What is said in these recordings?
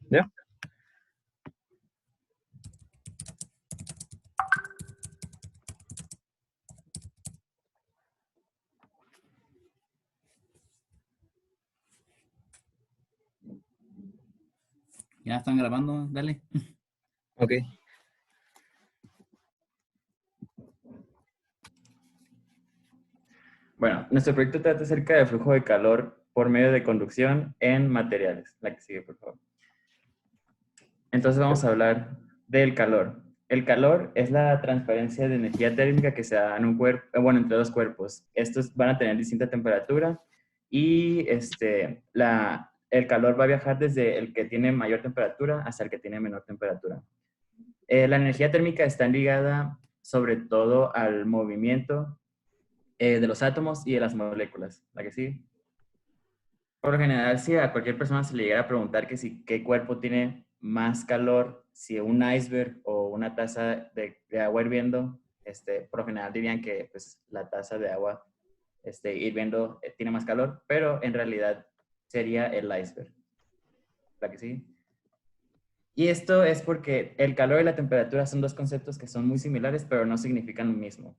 ¿Ya? Ya están grabando, dale. Ok. Bueno, nuestro proyecto trata acerca del flujo de calor por medio de conducción en materiales. La que sigue, por favor. Entonces vamos a hablar del calor. El calor es la transferencia de energía térmica que se da en un cuerpo, bueno, entre dos cuerpos. Estos van a tener distinta temperatura y el calor va a viajar desde el que tiene mayor temperatura hasta el que tiene menor temperatura. La energía térmica está ligada sobre todo al movimiento de los átomos y de las moléculas. ¿La que sí? Por lo general, si a cualquier persona se le llegara a preguntar que si qué cuerpo tiene más calor, si un iceberg o una taza de agua hirviendo, por lo general dirían que pues, la taza de agua hirviendo tiene más calor, pero en realidad sería el iceberg. ¿La que sí? Y esto es porque el calor y la temperatura son dos conceptos que son muy similares, pero no significan lo mismo.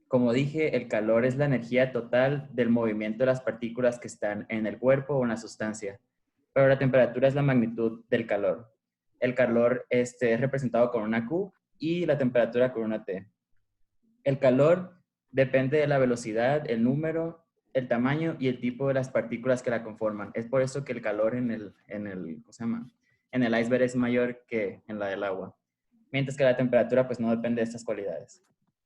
Como dije, el calor es la energía total del movimiento de las partículas que están en el cuerpo o en la sustancia, pero la temperatura es la magnitud del calor. El calor es representado con una Q y la temperatura con una T. El calor depende de la velocidad, el número, el tamaño y el tipo de las partículas que la conforman. Es por eso que el calor ¿cómo se llama? En el iceberg es mayor que en la del agua, mientras que la temperatura pues no depende de estas cualidades.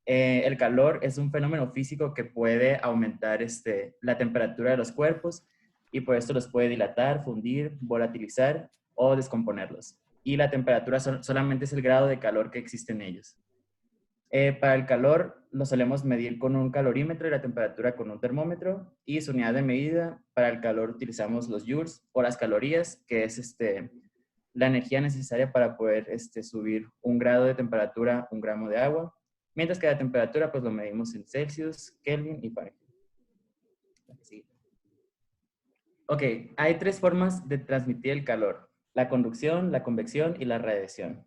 El calor es un fenómeno físico que puede aumentar la temperatura de los cuerpos y por esto los puede dilatar, fundir, volatilizar o descomponerlos. Y la temperatura solamente es el grado de calor que existe en ellos. Para el calor lo solemos medir con un calorímetro y la temperatura con un termómetro, y su unidad de medida para el calor utilizamos los joules o las calorías, que es la energía necesaria para poder subir un grado de temperatura, un gramo de agua, mientras que la temperatura pues lo medimos en Celsius, Kelvin y Fahrenheit. Sí. Ok, hay tres formas de transmitir el calor: la conducción, la convección y la radiación.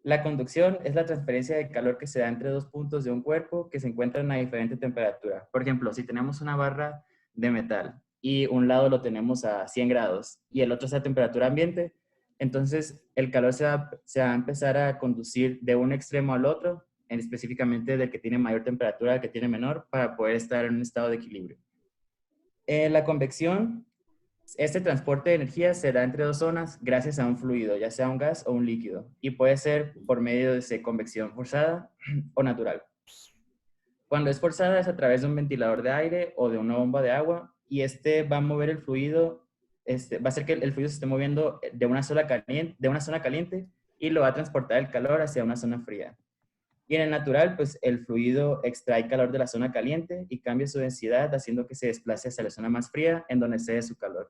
La conducción es la transferencia de calor que se da entre dos puntos de un cuerpo que se encuentran a diferente temperatura. Por ejemplo, si tenemos una barra de metal y un lado lo tenemos a 100 grados y el otro es a temperatura ambiente, entonces el calor se va a empezar a conducir de un extremo al otro, específicamente del que tiene mayor temperatura al que tiene menor, para poder estar en un estado de equilibrio. La convección, este transporte de energía se da entre dos zonas gracias a un fluido, ya sea un gas o un líquido, y puede ser por medio de convección forzada o natural. Cuando es forzada es a través de un ventilador de aire o de una bomba de agua, y va a mover el fluido, va a hacer que el fluido se esté moviendo de una zona caliente y lo va a transportar el calor hacia una zona fría. Y en el natural, pues el fluido extrae calor de la zona caliente y cambia su densidad, haciendo que se desplace hacia la zona más fría, en donde cede su calor.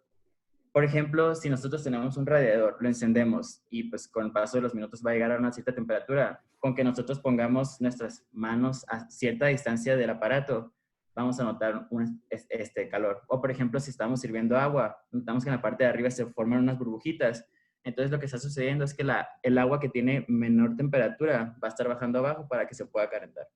Por ejemplo, si nosotros tenemos un radiador, lo encendemos y pues con el paso de los minutos va a llegar a una cierta temperatura, con que nosotros pongamos nuestras manos a cierta distancia del aparato, vamos a notar este calor. O por ejemplo, si estamos sirviendo agua, notamos que en la parte de arriba se forman unas burbujitas. Entonces lo que está sucediendo es que el agua que tiene menor temperatura va a estar bajando abajo para que se pueda calentar.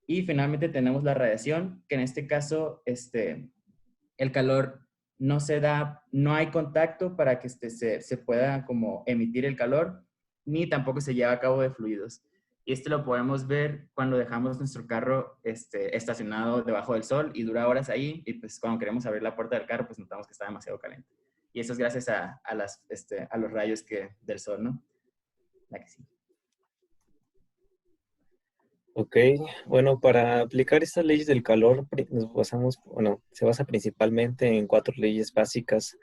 Y finalmente tenemos la radiación, que en este caso el calor no se da, no hay contacto para que se pueda como emitir el calor, ni tampoco se lleva a cabo de fluidos. Y esto lo podemos ver cuando dejamos nuestro carro estacionado debajo del sol y dura horas ahí, y pues cuando queremos abrir la puerta del carro, pues notamos que está demasiado caliente. Y eso es gracias a los rayos del sol, ¿no? La que sí. Ok, bueno, para aplicar estas leyes del calor nos basamos, bueno, se basa principalmente en cuatro leyes básicas,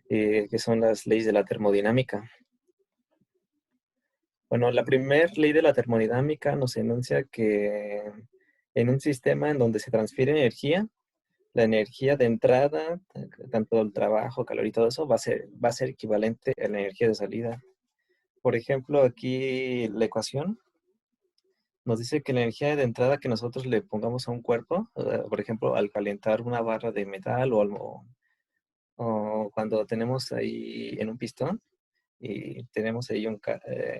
que son las leyes de la termodinámica. Bueno, la primera ley de la termodinámica nos enuncia que en un sistema en donde se transfiere energía, la energía de entrada, tanto el trabajo, calor y todo eso, va a ser equivalente a la energía de salida. Por ejemplo, aquí la ecuación nos dice que la energía de entrada que nosotros le pongamos a un cuerpo, por ejemplo, al calentar una barra de metal o cuando tenemos ahí en un pistón y tenemos ahí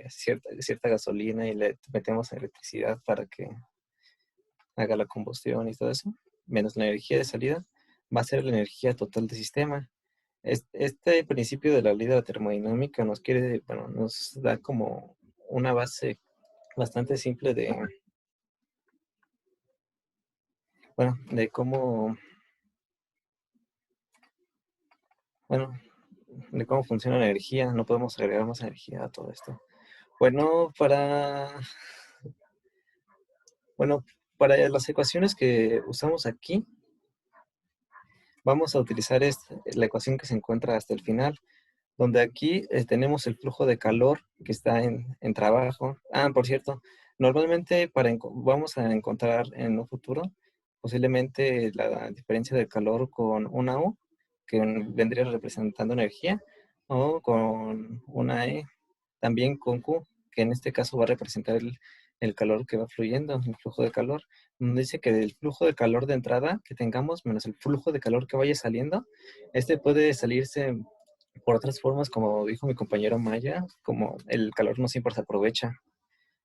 cierta gasolina y le metemos electricidad para que haga la combustión y todo eso, menos la energía de salida, va a ser la energía total del sistema. Este principio de la ley de la termodinámica nos da como una base bastante simple de bueno, de cómo funciona la energía. No podemos agregar más energía a todo esto. Bueno, bueno, para las ecuaciones que usamos aquí, vamos a utilizar la ecuación que se encuentra hasta el final, donde aquí tenemos el flujo de calor que está en trabajo. Ah, por cierto, normalmente vamos a encontrar en un futuro posiblemente la diferencia de calor con una U, que vendría representando energía, o con una E, también con Q, que en este caso va a representar el calor que va fluyendo, el flujo de calor. Nos dice que del flujo de calor de entrada que tengamos menos el flujo de calor que vaya saliendo, este puede salirse por otras formas, como dijo mi compañero Maya, como el calor no siempre se aprovecha.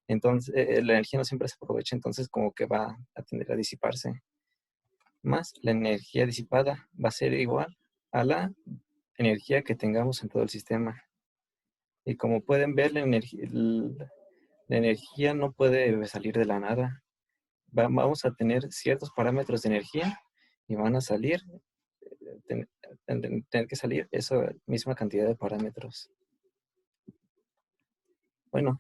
Entonces, la energía no siempre se aprovecha, entonces como que va a tender a disiparse. Más la energía disipada va a ser igual a la energía que tengamos en todo el sistema. Y como pueden ver, la energía no puede salir de la nada. Vamos a tener ciertos parámetros de energía y van a salir, tener que salir esa misma cantidad de parámetros. Bueno,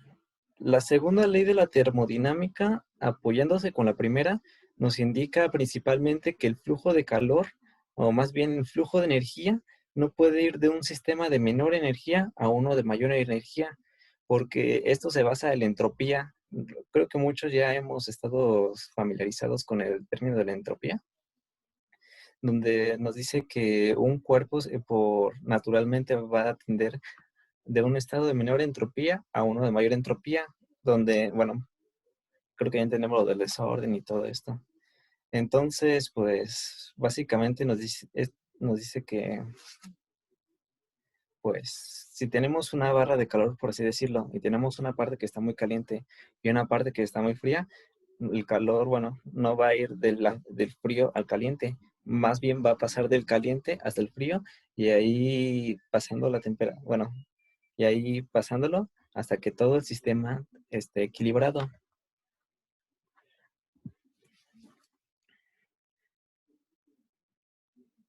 la segunda ley de la termodinámica, apoyándose con la primera, nos indica principalmente que el flujo de calor, o más bien el flujo de energía, no puede ir de un sistema de menor energía a uno de mayor energía, porque esto se basa en la entropía. Creo que muchos ya hemos estado familiarizados con el término de la entropía, donde nos dice que un cuerpo naturalmente va a tender de un estado de menor entropía a uno de mayor entropía, donde, bueno, creo que ya entendemos lo del desorden y todo esto. Entonces, pues, básicamente nos dice que, pues, si tenemos una barra de calor, por así decirlo, y tenemos una parte que está muy caliente y una parte que está muy fría, el calor, bueno, no va a ir del frío al caliente, más bien va a pasar del caliente hasta el frío y ahí pasando la temperatura, bueno, y ahí pasándolo hasta que todo el sistema esté equilibrado.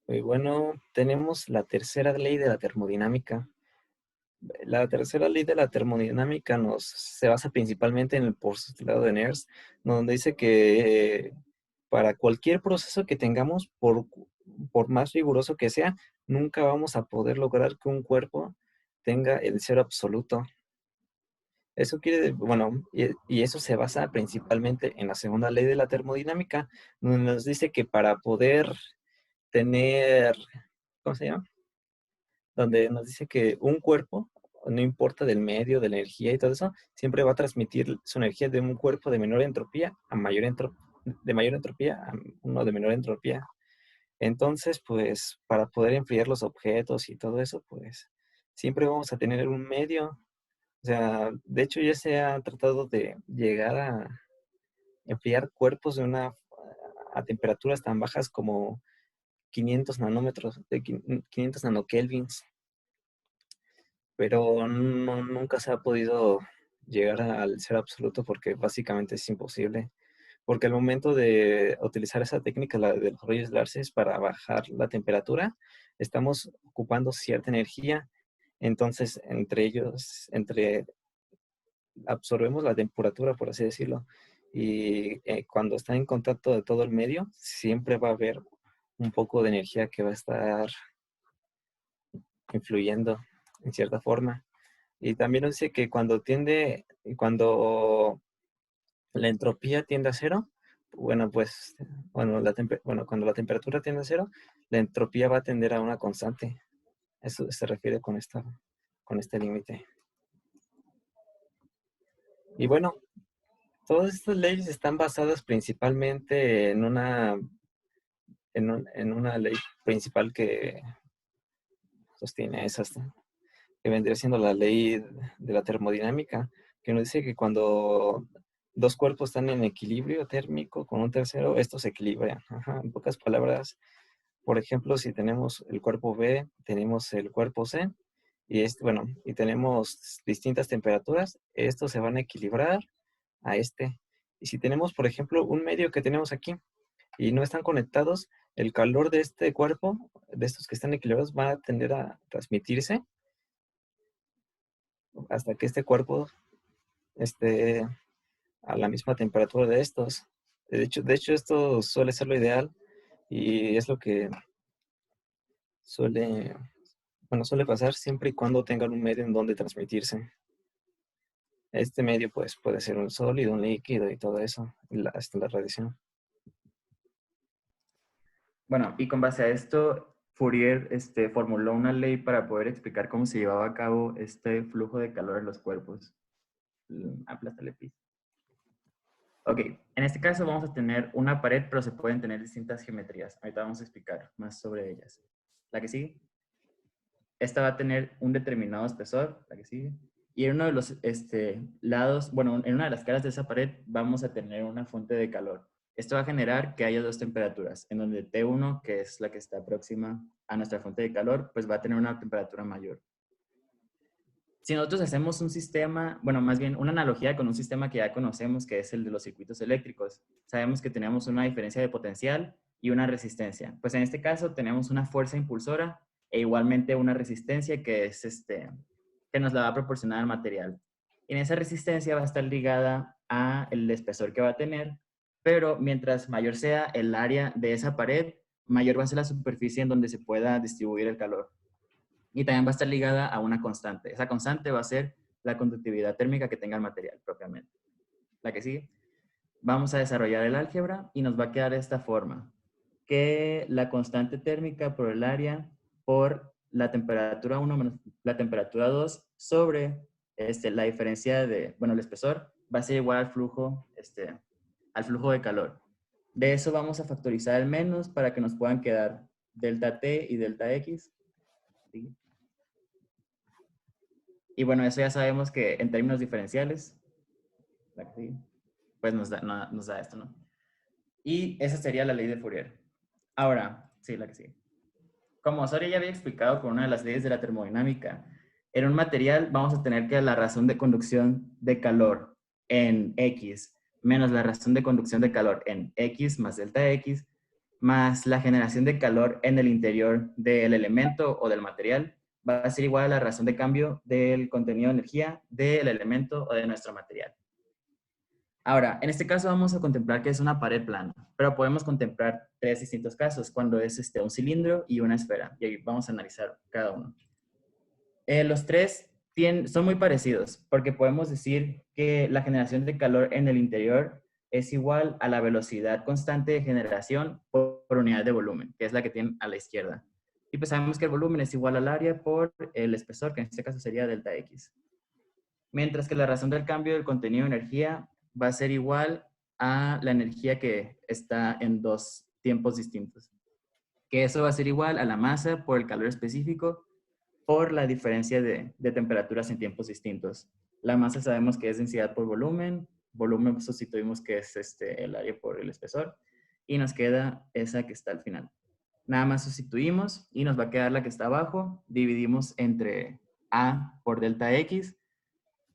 Y bueno, tenemos la tercera ley de la termodinámica. La tercera ley de la termodinámica se basa principalmente en el postulado de Nernst, donde dice que para cualquier proceso que tengamos, por más riguroso que sea, nunca vamos a poder lograr que un cuerpo tenga el cero absoluto. Eso bueno, y eso se basa principalmente en la segunda ley de la termodinámica, donde nos dice que para poder tener, ¿cómo se llama? Donde nos dice que un cuerpo, no importa del medio, de la energía y todo eso, siempre va a transmitir su energía de un cuerpo de menor entropía a de mayor entropía a uno de menor entropía. Entonces, pues, para poder enfriar los objetos y todo eso, pues, siempre vamos a tener un medio. O sea, de hecho ya se ha tratado de llegar a enfriar cuerpos a temperaturas tan bajas como 500 nanómetros, de 500 nanokelvins, pero nunca se ha podido llegar al cero absoluto porque básicamente es imposible. Porque al momento de utilizar esa técnica, la de los rayos láseres, para bajar la temperatura, estamos ocupando cierta energía. Entonces, absorbemos la temperatura, por así decirlo. Y cuando está en contacto de todo el medio, siempre va a haber un poco de energía que va a estar influyendo en cierta forma. Y también nos dice que cuando la entropía tiende a cero, bueno, pues, cuando la temperatura tiende a cero, la entropía va a tender a una constante. Eso se refiere con este límite. Y bueno, todas estas leyes están basadas principalmente en una ley principal sostiene esa, que vendría siendo la ley de la termodinámica, que nos dice que cuando dos cuerpos están en equilibrio térmico con un tercero, estos se equilibran. Ajá. En pocas palabras, por ejemplo, si tenemos el cuerpo B, tenemos el cuerpo C, y bueno, y tenemos distintas temperaturas, estos se van a equilibrar a este. Y si tenemos, por ejemplo, un medio que tenemos aquí y no están conectados, el calor de este cuerpo, de estos que están equilibrados, va a tender a transmitirse hasta que este cuerpo esté a la misma temperatura de estos. De hecho, esto suele ser lo ideal y es lo que suele, bueno, suele pasar siempre y cuando tengan un medio en donde transmitirse. Este medio, pues, puede ser un sólido, un líquido y todo eso, hasta la radiación. Bueno, y con base a esto, Fourier formuló una ley para poder explicar cómo se llevaba a cabo este flujo de calor en los cuerpos. Aplástale, please. Ok, en este caso vamos a tener una pared, pero se pueden tener distintas geometrías. Ahorita vamos a explicar más sobre ellas. La que sigue. Esta va a tener un determinado espesor, la que sigue. Y en uno de los lados, bueno, en una de las caras de esa pared vamos a tener una fuente de calor. Esto va a generar que haya dos temperaturas, en donde T1, que es la que está próxima a nuestra fuente de calor, pues va a tener una temperatura mayor. Si nosotros hacemos un sistema, bueno, más bien una analogía con un sistema que ya conocemos, que es el de los circuitos eléctricos, sabemos que tenemos una diferencia de potencial y una resistencia. Pues en este caso tenemos una fuerza impulsora e igualmente una resistencia que es que nos la va a proporcionar el material. Y en esa resistencia va a estar ligada a el espesor que va a tener, pero mientras mayor sea el área de esa pared, mayor va a ser la superficie en donde se pueda distribuir el calor. Y también va a estar ligada a una constante. Esa constante va a ser la conductividad térmica que tenga el material propiamente. La que sigue. Vamos a desarrollar el álgebra y nos va a quedar de esta forma. Que la constante térmica por el área por la temperatura 1 menos la temperatura 2 sobre la diferencia de, bueno, el espesor va a ser igual al flujo de calor. De eso vamos a factorizar el menos para que nos puedan quedar delta T y delta X. ¿Sí? Y bueno, eso ya sabemos que en términos diferenciales, pues nos da esto, ¿no? Y esa sería la ley de Fourier. Ahora, sí, la que sigue. Como Soria ya había explicado con una de las leyes de la termodinámica, en un material vamos a tener que la razón de conducción de calor en X menos la razón de conducción de calor en X más delta X más la generación de calor en el interior del elemento o del material va a ser igual a la razón de cambio del contenido de energía del elemento o de nuestro material. Ahora, en este caso vamos a contemplar que es una pared plana, pero podemos contemplar tres distintos casos, cuando es un cilindro y una esfera, y ahí vamos a analizar cada uno. Los tres son muy parecidos, porque podemos decir que la generación de calor en el interior es igual a la velocidad constante de generación por unidad de volumen, que es la que tienen a la izquierda. Y pues sabemos que el volumen es igual al área por el espesor, que en este caso sería delta X. Mientras que la razón del cambio del contenido de energía va a ser igual a la energía que está en dos tiempos distintos. Que eso va a ser igual a la masa por el calor específico por la diferencia de temperaturas en tiempos distintos. La masa sabemos que es densidad por volumen, volumen sustituimos que es el área por el espesor, y nos queda esa que está al final. Nada más sustituimos y nos va a quedar la que está abajo, dividimos entre A por delta X,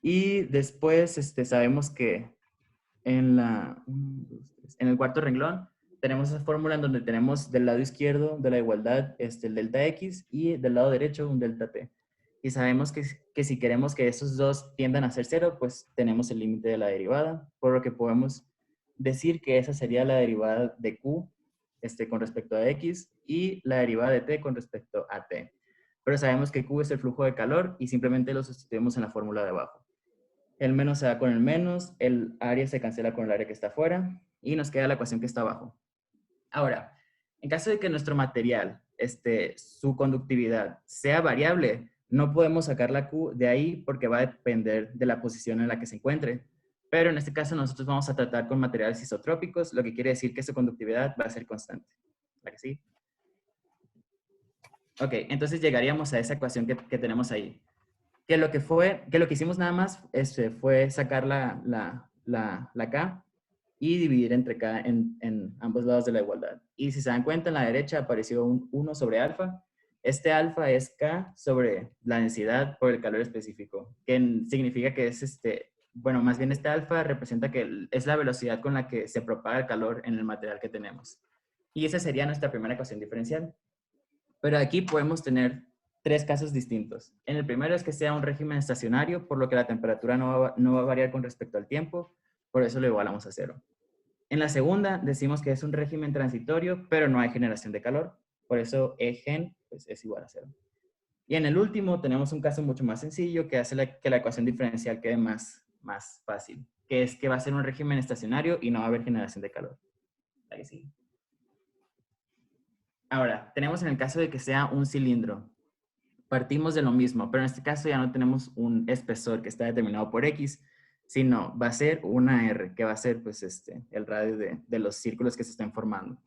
y después sabemos que en el cuarto renglón tenemos esa fórmula en donde tenemos del lado izquierdo de la igualdad el delta X y del lado derecho un delta T. Y sabemos que si queremos que esos dos tiendan a ser cero, pues tenemos el límite de la derivada, por lo que podemos decir que esa sería la derivada de Q con respecto a X y la derivada de T con respecto a T. Pero sabemos que Q es el flujo de calor y simplemente lo sustituimos en la fórmula de abajo. El menos se da con el menos, el área se cancela con el área que está afuera y nos queda la ecuación que está abajo. Ahora, en caso de que nuestro material, su conductividad sea variable, no podemos sacar la Q de ahí porque va a depender de la posición en la que se encuentre. Pero en este caso nosotros vamos a tratar con materiales isotrópicos, lo que quiere decir que su conductividad va a ser constante. ¿La que sí? Ok, entonces llegaríamos a esa ecuación que tenemos ahí. Que lo que hicimos nada más fue sacar la K y dividir entre K en ambos lados de la igualdad. Y si se dan cuenta, en la derecha apareció un 1 sobre alfa. Este alfa es K sobre la densidad por el calor específico, que significa que es bueno, más bien este alfa representa que es la velocidad con la que se propaga el calor en el material que tenemos. Y esa sería nuestra primera ecuación diferencial. Pero aquí podemos tener tres casos distintos. En el primero es que sea un régimen estacionario, por lo que la temperatura no va a variar con respecto al tiempo, por eso lo igualamos a cero. En la segunda decimos que es un régimen transitorio, pero no hay generación de calor, por eso E gen pues, es igual a cero. Y en el último tenemos un caso mucho más sencillo que hace que la ecuación diferencial quede más fácil, que es que va a ser un régimen estacionario y no va a haber generación de calor. Ahí sí. Ahora, tenemos en el caso de que sea un cilindro. Partimos de lo mismo, pero en este caso ya no tenemos un espesor que está determinado por X, sino va a ser una R, que va a ser pues el radio de los círculos que se están formando.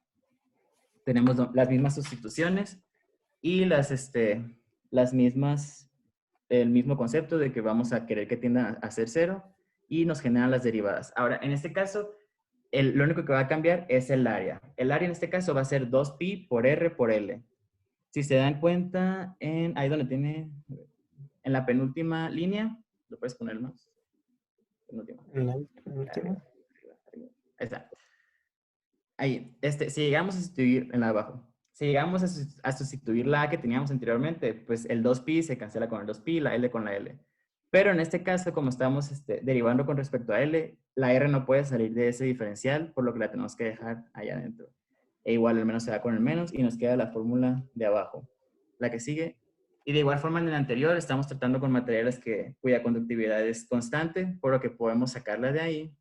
Tenemos las mismas sustituciones y las mismas, el mismo concepto de que vamos a querer que tienda a ser cero y nos generan las derivadas. Ahora, en este caso, lo único que va a cambiar es el área. El área en este caso va a ser 2pi por R por L. Si se dan cuenta, ahí donde tiene, en la penúltima línea, lo puedes poner más. Penúltima. En la última. Arriba. Ahí está. Ahí, si llegamos a sustituir, en la de abajo, si llegamos a sustituir la A que teníamos anteriormente, pues el 2pi se cancela con el 2pi, la L con la L. Pero en este caso, como estamos derivando con respecto a L, la R no puede salir de ese diferencial, por lo que la tenemos que dejar allá adentro. E igual el menos se va con el menos y nos queda la fórmula de abajo. La que sigue. Y de igual forma en el anterior estamos tratando con materiales cuya conductividad es constante, por lo que podemos sacarla de ahí.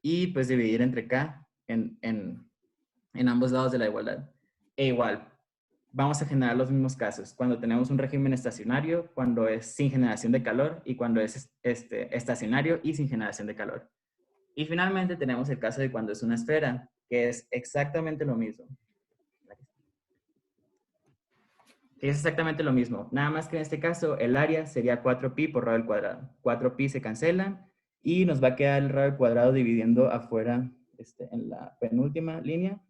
Y pues dividir entre K en ambos lados de la igualdad. E igual, vamos a generar los mismos casos. Cuando tenemos un régimen estacionario, cuando es sin generación de calor y cuando es estacionario y sin generación de calor. Y finalmente tenemos el caso de cuando es una esfera, que es exactamente lo mismo. Que es exactamente lo mismo. Nada más que en este caso el área sería 4pi por radio al cuadrado. 4pi se cancelan y nos va a quedar el radio al cuadrado dividiendo afuera en la penúltima línea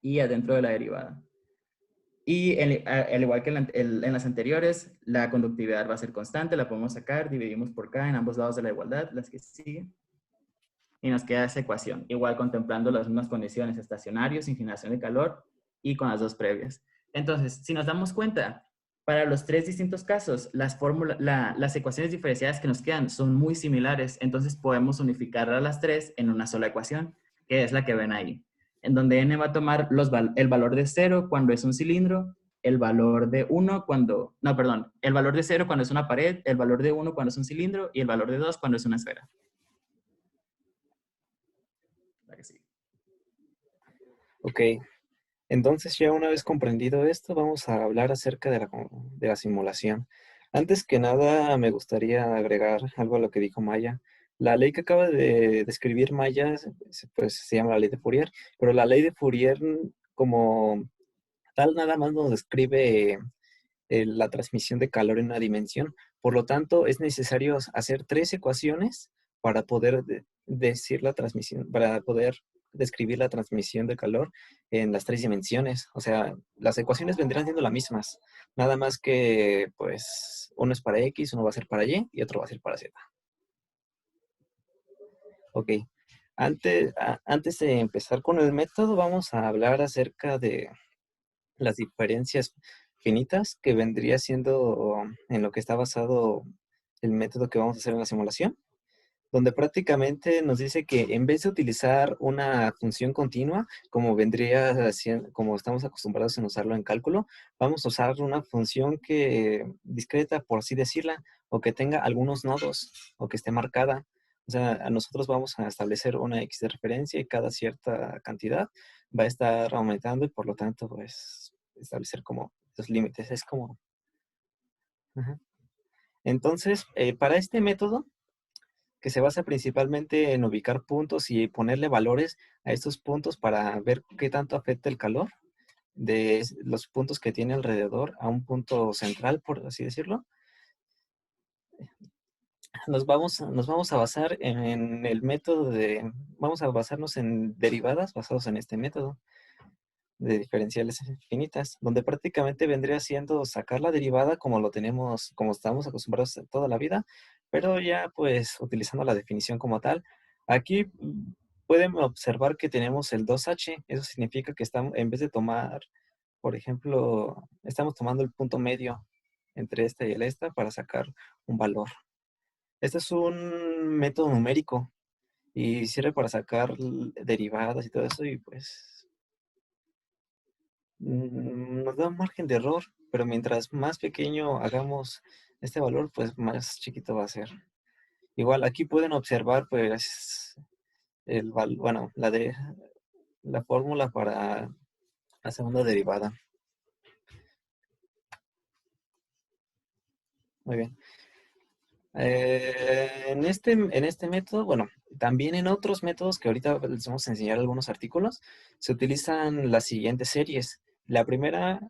y adentro de la derivada. Y al igual que en las anteriores, la conductividad va a ser constante, la podemos sacar, dividimos por K en ambos lados de la igualdad, las que siguen. Y nos queda esa ecuación, igual contemplando las mismas condiciones, estacionario, sin generación de calor y con las dos previas. Entonces, si nos damos cuenta, para los tres distintos casos, las ecuaciones diferenciadas que nos quedan son muy similares, entonces podemos unificarlas las tres en una sola ecuación, que es la que ven ahí, en donde n va a tomar el valor de 0 cuando es un cilindro, el valor de 1 cuando, no, perdón, el valor de 0 cuando es una pared, el valor de 1 cuando es un cilindro y el valor de 2 cuando es una esfera. La que sigue. Ok, entonces ya una vez comprendido esto, vamos a hablar acerca de la simulación. Antes que nada, me gustaría agregar algo a lo que dijo Maya. La ley que acaba de describir Maya, pues se llama la ley de Fourier, pero la ley de Fourier como tal nada más nos describe la transmisión de calor en una dimensión. Por lo tanto, es necesario hacer tres ecuaciones para poder decir la transmisión, para poder describir la transmisión de calor en las tres dimensiones. O sea, las ecuaciones vendrían siendo las mismas, nada más que, pues, uno es para X, uno va a ser para Y y otro va a ser para Z. Ok. Antes de empezar con el método, vamos a hablar acerca de las diferencias finitas, que vendría siendo en lo que está basado el método que vamos a hacer en la simulación, donde prácticamente nos dice que en vez de utilizar una función continua, como vendría siendo, como estamos acostumbrados a usarlo en cálculo, vamos a usar una función discreta, por así decirla, o que tenga algunos nodos, o que esté marcada. O sea, nosotros vamos a establecer una X de referencia y cada cierta cantidad va a estar aumentando y por lo tanto, pues, establecer como los límites. Es como... Ajá. Entonces, para este método, que se basa principalmente en ubicar puntos y ponerle valores a estos puntos para ver qué tanto afecta el calor, los puntos que tiene alrededor a un punto central, por así decirlo. Nos vamos a basar en el método vamos a basarnos en derivadas basados en este método de diferenciales finitas, donde prácticamente vendría siendo sacar la derivada como lo tenemos, como estamos acostumbrados toda la vida, pero ya pues utilizando la definición como tal. Aquí pueden observar que tenemos el 2h, eso significa que estamos, en vez de tomar, por ejemplo, estamos tomando el punto medio entre esta y el esta para sacar un valor. Este es un método numérico y sirve para sacar derivadas y todo eso, y pues nos da un margen de error, pero mientras más pequeño hagamos este valor, pues más chiquito va a ser. Igual aquí pueden observar pues bueno, la fórmula para la segunda derivada. Muy bien. En este método, bueno, también en otros métodos que ahorita les vamos a enseñar algunos artículos, se utilizan las siguientes series. La primera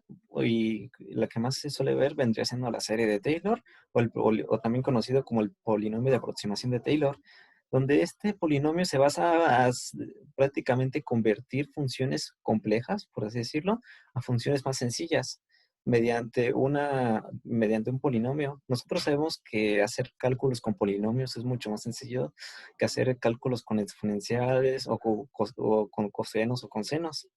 y la que más se suele ver vendría siendo la serie de Taylor o también conocido como el polinomio de aproximación de Taylor, donde este polinomio se basa a prácticamente convertir funciones complejas, por así decirlo, a funciones más sencillas mediante un polinomio. Nosotros sabemos que hacer cálculos con polinomios es mucho más sencillo que hacer cálculos con exponenciales o con cosenos o con senos.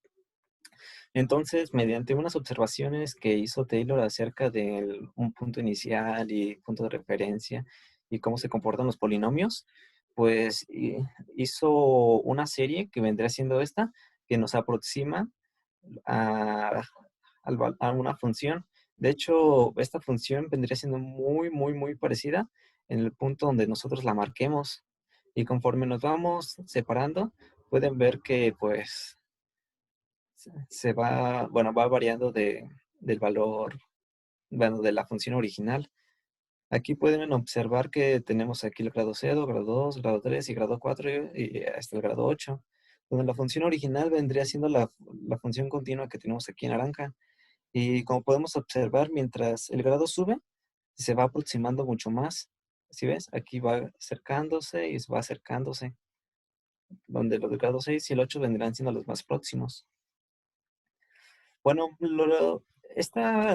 Entonces, mediante unas observaciones que hizo Taylor acerca de un punto inicial y punto de referencia y cómo se comportan los polinomios, pues hizo una serie que vendría siendo esta, que nos aproxima a, a una función. De hecho, esta función vendría siendo muy, muy, muy parecida en el punto donde nosotros la marquemos. Y conforme nos vamos separando, pueden ver que pues bueno, va variando del valor, bueno, de la función original. Aquí pueden observar que tenemos aquí el grado 0, grado 2, grado 3 y grado 4 y hasta el grado 8, donde la función original vendría siendo la función continua que tenemos aquí en naranja. Y como podemos observar, mientras el grado sube, se va aproximando mucho más. ¿Sí ves? Aquí va acercándose y se va acercándose, donde los del grado 6 y el 8 vendrán siendo los más próximos. Bueno, esta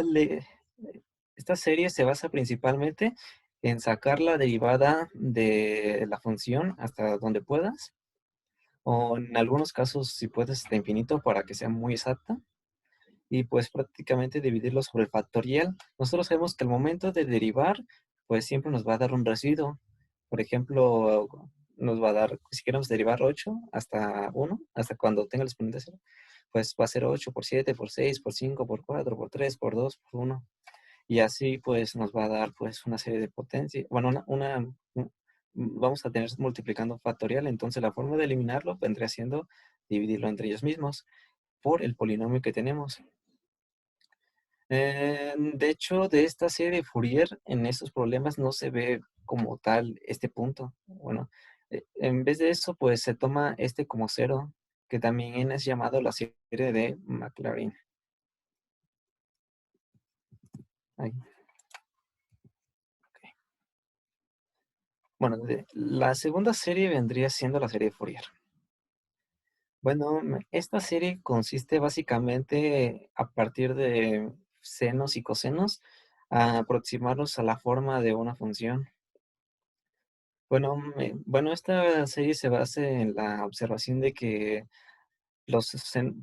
serie se basa principalmente en sacar la derivada de la función hasta donde puedas, o en algunos casos, si puedes, hasta infinito para que sea muy exacta, y pues prácticamente dividirlo sobre el factorial. Nosotros sabemos que al momento de derivar, pues siempre nos va a dar un residuo. Por ejemplo, nos va a dar, si queremos derivar 8 hasta 1, hasta cuando tenga el exponente 0, pues va a ser 8 por 7, por 6, por 5, por 4, por 3, por 2, por 1. Y así pues nos va a dar pues una serie de potencias. Bueno, vamos a tener multiplicando factorial, entonces la forma de eliminarlo vendría siendo dividirlo entre ellos mismos por el polinomio que tenemos. De hecho, de esta serie de Fourier, en estos problemas no se ve como tal este punto. Bueno, en vez de eso, pues se toma este como cero, que también es llamado la serie de Maclaurin. Ahí. Ok. Bueno, la segunda serie vendría siendo la serie de Fourier. Bueno, esta serie consiste básicamente a partir de senos y cosenos a aproximarnos a la forma de una función. Bueno, esta serie se basa en la observación de que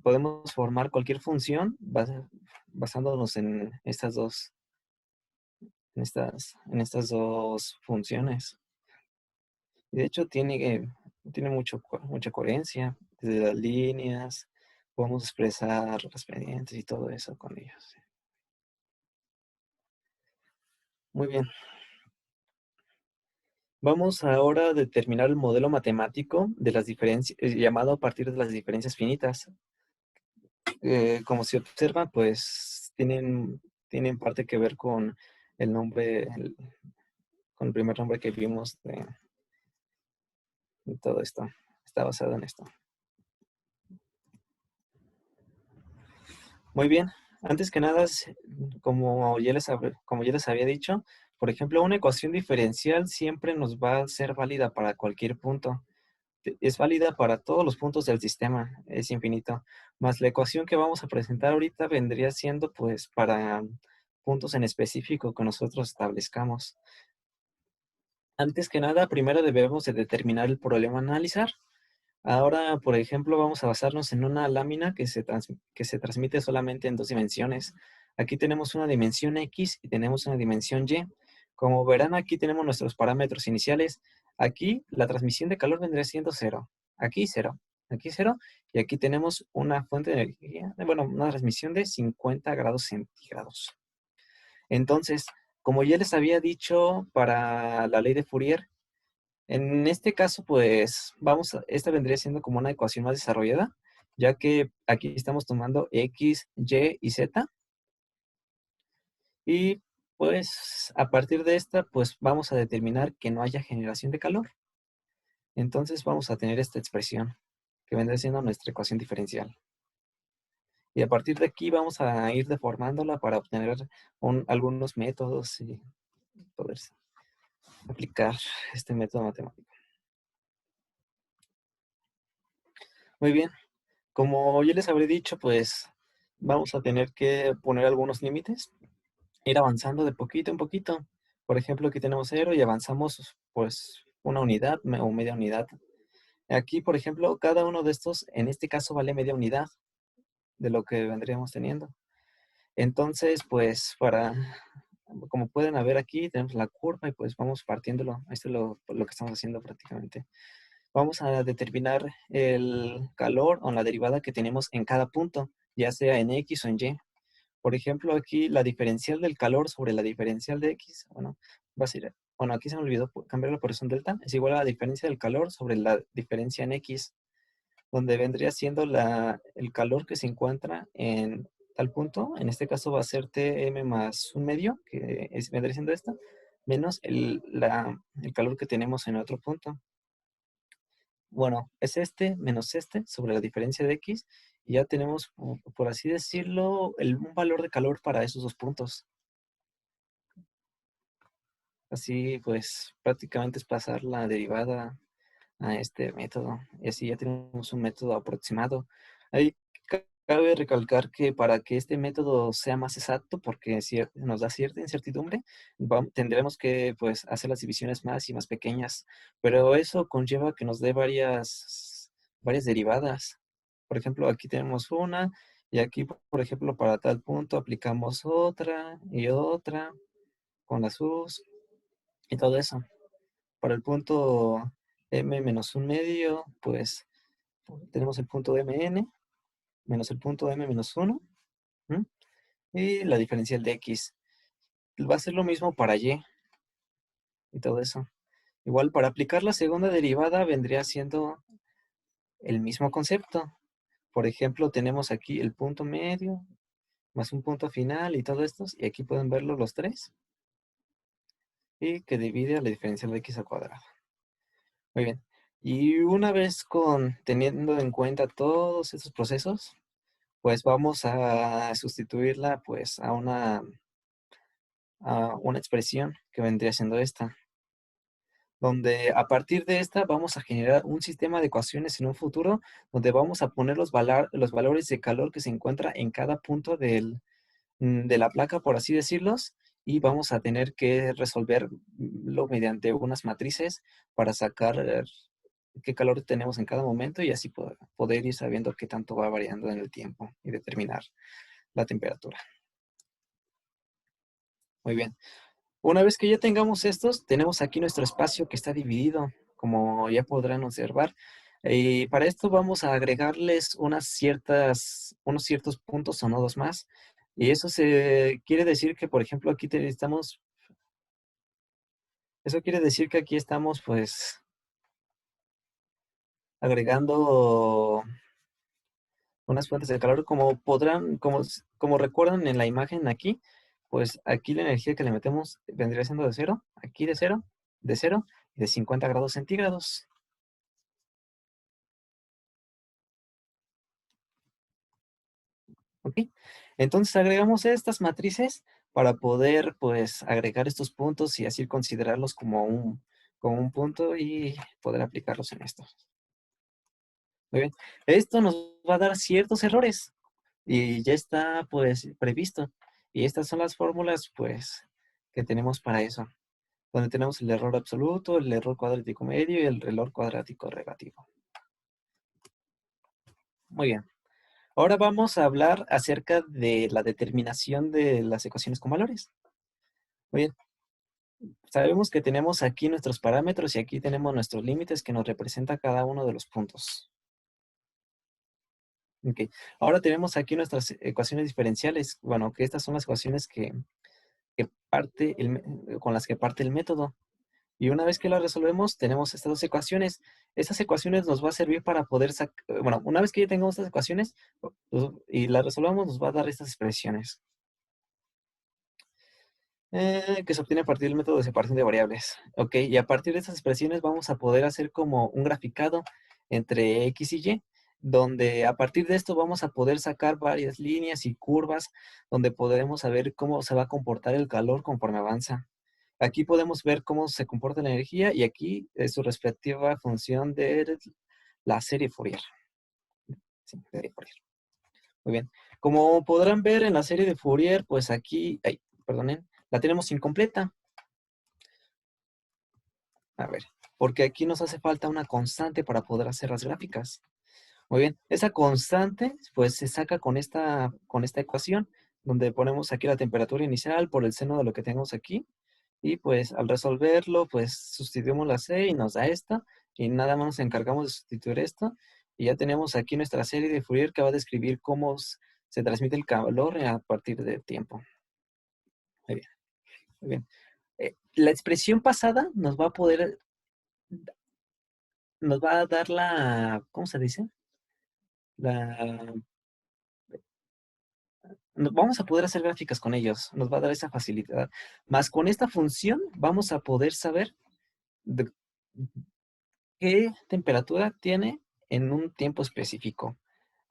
podemos formar cualquier función basándonos en estas dos funciones. Y de hecho tiene mucha coherencia. Desde las líneas, podemos expresar las pendientes y todo eso con ellos. Muy bien. Vamos ahora a determinar el modelo matemático de las diferencias, llamado a partir de las diferencias finitas. Como se observa, pues tienen parte que ver con el nombre, con el primer nombre que vimos de todo esto. Está basado en esto. Muy bien. Antes que nada, como ya les había dicho, por ejemplo, una ecuación diferencial siempre nos va a ser válida para cualquier punto. Es válida para todos los puntos del sistema, es infinito. Más la ecuación que vamos a presentar ahorita vendría siendo pues para puntos en específico que nosotros establezcamos. Antes que nada, primero debemos de determinar el problema a analizar. Ahora, por ejemplo, vamos a basarnos en una lámina que se transmite solamente en dos dimensiones. Aquí tenemos una dimensión X y tenemos una dimensión Y. Como verán, aquí tenemos nuestros parámetros iniciales. Aquí la transmisión de calor vendría siendo cero. Aquí cero. Y aquí tenemos una fuente de energía, bueno, una transmisión de 50 grados centígrados. Entonces, como ya les había dicho para la ley de Fourier, en este caso, pues, esta vendría siendo como una ecuación más desarrollada, ya que aquí estamos tomando X, Y y Z, y pues, a partir de esta, pues, vamos a determinar que no haya generación de calor. Entonces, vamos a tener esta expresión, que vendría siendo nuestra ecuación diferencial. Y a partir de aquí vamos a ir deformándola para obtener algunos métodos y poder aplicar este método matemático. Muy bien. Como ya les habré dicho, pues vamos a tener que poner algunos límites, ir avanzando de poquito en poquito. Por ejemplo, aquí tenemos cero y avanzamos pues una unidad o media unidad. Aquí, por ejemplo, cada uno de estos, en este caso, vale media unidad de lo que vendríamos teniendo. Entonces, pues como pueden ver aquí, tenemos la curva y pues vamos partiéndolo. Esto es lo que estamos haciendo prácticamente. Vamos a determinar el calor o la derivada que tenemos en cada punto, ya sea en X o en Y. Por ejemplo, aquí la diferencial del calor sobre la diferencial de X, bueno, va a ser, bueno, aquí se me olvidó cambiarlo por eso en delta, es igual a la diferencia del calor sobre la diferencia en X, donde vendría siendo el calor que se encuentra en tal punto, en este caso va a ser Tm más un medio, vendría siendo esta, menos el calor que tenemos en otro punto. Bueno, es este menos este sobre la diferencia de X y ya tenemos, por así decirlo, un valor de calor para esos dos puntos. Así pues prácticamente es pasar la derivada a este método y así ya tenemos un método aproximado. Ahí cabe recalcar que para que este método sea más exacto, porque nos da cierta incertidumbre, tendremos que pues hacer las divisiones más y más pequeñas, pero eso conlleva que nos dé varias derivadas. Por ejemplo, aquí tenemos una y aquí, por ejemplo, para tal punto aplicamos otra y otra con las U's y todo eso. Para el punto m menos un medio, pues tenemos el punto mn menos el punto m menos 1 y la diferencial de x. Va a ser lo mismo para y todo eso. Igual para aplicar la segunda derivada vendría siendo el mismo concepto. Por ejemplo, tenemos aquí el punto medio más un punto final y todo esto, y aquí pueden verlo los tres, y que divide a la diferencial de x al cuadrado. Muy bien. Y una vez teniendo en cuenta todos estos procesos, pues vamos a sustituirla pues a una expresión que vendría siendo esta, donde a partir de esta vamos a generar un sistema de ecuaciones en un futuro donde vamos a poner los valores de calor que se encuentra en cada punto de la placa, por así decirlos, y vamos a tener que resolverlo mediante unas matrices para sacar qué calor tenemos en cada momento y así poder ir sabiendo qué tanto va variando en el tiempo y determinar la temperatura. Muy bien. Una vez que ya tengamos estos, tenemos aquí nuestro espacio que está dividido, como ya podrán observar. Y para esto vamos a agregarles unos ciertos puntos o nodos más. Y eso quiere decir que, por ejemplo, eso quiere decir que aquí estamos pues agregando unas fuentes de calor, como recuerdan en la imagen aquí, pues aquí la energía que le metemos vendría siendo de cero, aquí de cero y de 50 grados centígrados. ¿Ok? Entonces agregamos estas matrices para poder, pues, agregar estos puntos y así considerarlos como un punto y poder aplicarlos en esto. Muy bien. Esto nos va a dar ciertos errores y ya está, pues, previsto. Y estas son las fórmulas, pues, que tenemos para eso, donde tenemos el error absoluto, el error cuadrático medio y el error cuadrático relativo. Muy bien. Ahora vamos a hablar acerca de la determinación de las ecuaciones con valores. Muy bien. Sabemos que tenemos aquí nuestros parámetros y aquí tenemos nuestros límites que nos representa cada uno de los puntos. Ok. Ahora tenemos aquí nuestras ecuaciones diferenciales. Bueno, que estas son las ecuaciones con las que parte el método. Y una vez que las resolvemos, tenemos estas dos ecuaciones. Estas ecuaciones nos va a servir para poder sacar, bueno, una vez que ya tengamos estas ecuaciones y las resolvamos, nos va a dar estas expresiones. Que se obtiene a partir del método de separación de variables. Ok, y a partir de estas expresiones vamos a poder hacer como un graficado entre X y Y, donde a partir de esto vamos a poder sacar varias líneas y curvas, donde podremos saber cómo se va a comportar el calor conforme avanza. Aquí podemos ver cómo se comporta la energía y aquí es su respectiva función de la serie Fourier. Sí, serie Fourier. Muy bien. Como podrán ver en la serie de Fourier, pues aquí, ay, perdonen, la tenemos incompleta. A ver, porque aquí nos hace falta una constante para poder hacer las gráficas. Muy bien, esa constante pues se saca con esta ecuación, donde ponemos aquí la temperatura inicial por el seno de lo que tenemos aquí. Y pues al resolverlo, pues sustituimos la C y nos da esta. Y nada más nos encargamos de sustituir esto. Y ya tenemos aquí nuestra serie de Fourier que va a describir cómo se transmite el calor a partir del tiempo. Muy bien, muy bien. La expresión pasada nos va a dar ¿cómo se dice? La, Vamos a poder hacer gráficas con ellos, nos va a dar esa facilidad. Más con esta función vamos a poder saber de qué temperatura tiene en un tiempo específico.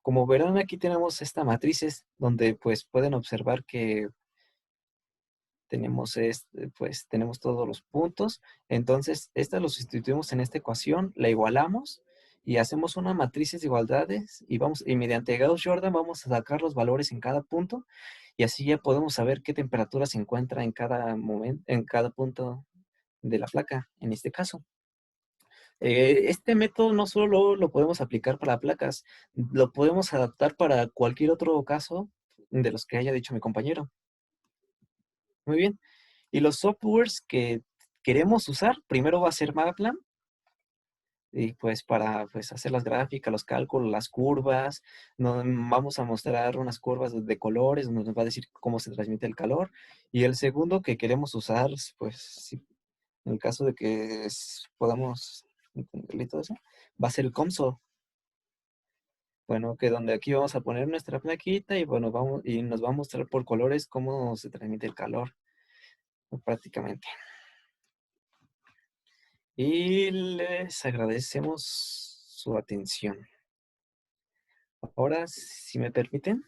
Como verán, aquí tenemos esta matrices donde pues pueden observar que pues tenemos todos los puntos. Entonces, esta lo sustituimos en esta ecuación, la igualamos y hacemos una matriz de igualdades y mediante Gauss-Jordan vamos a sacar los valores en cada punto y así ya podemos saber qué temperatura se encuentra en cada momento, en cada punto de la placa, en este caso. Este método no solo lo podemos aplicar para placas, lo podemos adaptar para cualquier otro caso de los que haya dicho mi compañero. Muy bien. Y los softwares que queremos usar, primero va a ser MATLAB, y pues para pues, hacer las gráficas, los cálculos, las curvas, vamos a mostrar unas curvas de colores, donde nos va a decir cómo se transmite el calor. Y el segundo que queremos usar, pues sí, en el caso de que podamos entenderle todo eso, va a ser el COMSOL. Bueno, que donde aquí vamos a poner nuestra plaquita y bueno, y nos va a mostrar por colores cómo se transmite el calor, prácticamente. Y les agradecemos su atención. Ahora, si me permiten,